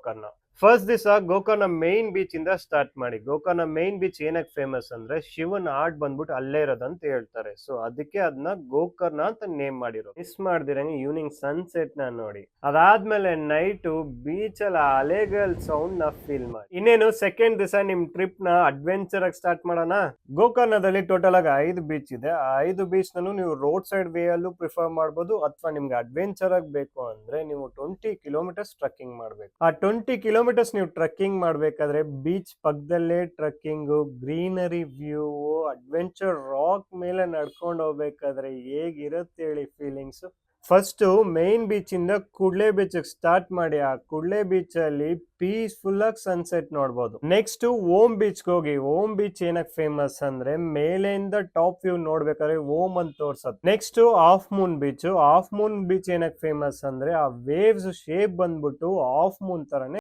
Gokarna. First ದಿವಸ Gokarna main beach ಇಂದ start ಮಾಡಿ. ಗೋಕರ್ಣ ಮೈನ್ ಬೀಚ್ ಏನಕ್ಕೆ ಫೇಮಸ್ ಅಂದ್ರೆ ಶಿವನ್ ಆರ್ಟ್ ಬಂದ್ಬಿಟ್ಟು ಅಲ್ಲೇ ಇರೋದಂತ ಹೇಳ್ತಾರೆ. ಸೊ ಅದಕ್ಕೆ ಅದನ್ನ ಗೋಕರ್ಣ ಅಂತ ನೇಮ್ ಮಾಡಿರೋ. ಮಿಸ್ ಮಾಡ್ದಿರಂಗೆ ಈವ್ನಿಂಗ್ ಸನ್ಸೆಟ್ ನ ನೋಡಿ. ಅದಾದ್ಮೇಲೆ ನೈಟ್ ಬೀಚ್ ಅಲ್ಲಿ ಅಲೆಗಳ ಸೌಂಡ್ ನ ಫೀಲ್ ಮಾಡಿ. ಇನ್ನೇನು ಸೆಕೆಂಡ್ ದಿವಸ ನಿಮ್ ಟ್ರಿಪ್ ನ ಅಡ್ವೆಂಚರ್ ಆಗಿ ಸ್ಟಾರ್ಟ್ ಮಾಡೋಣ. ಗೋಕರ್ಣದಲ್ಲಿ ಟೋಟಲ್ ಆಗಿ 5 ಬೀಚ್ ಇದೆ. ಆ 5 ಬೀಚ್ ನಲ್ಲೂ ನೀವು ರೋಡ್ ಸೈಡ್ ವೇ ಅಲ್ಲೂ ಪ್ರಿಫರ್ ಮಾಡಬಹುದು, ಅಥವಾ ನಿಮ್ಗೆ ಅಡ್ವೆಂಚರ್ ಆಗಿ ಬೇಕು ಅಂದ್ರೆ ನೀವು 20 ಕಿಲೋಮೀಟರ್ಸ್ ಟ್ರಕ್ಕಿಂಗ್ ಮಾಡ್ಬೇಕು. ಆ 20 ಕಿಲೋಮೀಟರ್ಸ್ ನೀವು ಟ್ರಕ್ಕಿಂಗ್ ಮಾಡ್ಬೇಕಾದ್ರೆ ಬೀಚ್ ಪಕ್ಕದಲ್ಲೇ trekking, greenery view, adventure rock ಮೇಲೆ ನಡ್ಕೊಂಡು ಹೋಗ್ಬೇಕಾದ್ರೆ ಹೇಗಿರುತ್ತೆ ಹೇಳಿ ಫೀಲಿಂಗ್ಸ್. ಫಸ್ಟ್ ಮೈನ್ ಬೀಚ್ ಇಂದ ಕುಡ್ಲೆ ಬೀಚ್ ಸ್ಟಾರ್ಟ್ ಮಾಡಿ. ಆ ಕುಡ್ಲೆ ಬೀಚ್ ಅಲ್ಲಿ ಪೀಸ್ಫುಲ್ ಆಗಿ ಸನ್ಸೆಟ್ ನೋಡಬಹುದು. ನೆಕ್ಸ್ಟ್ ಓಮ್ ಬೀಚ್ ಹೋಗಿ. ಓಮ್ ಬೀಚ್ ಏನಕ್ಕೆ ಫೇಮಸ್ ಅಂದ್ರೆ ಮೇಲೆಯಿಂದ ಟಾಪ್ ವ್ಯೂ ನೋಡ್ಬೇಕಾದ್ರೆ ಓಮ್ ಅಂತ ತೋರ್ಸತ್. Next half moon beach. Half moon beach ಏನಕ್ಕೆ ಫೇಮಸ್ ಅಂದ್ರೆ ಆ ವೇವ್ಸ್ ಶೇಪ್ ಬಂದ್ಬಿಟ್ಟು ಹಾಫ್ ಮೂನ್ ತರನೇ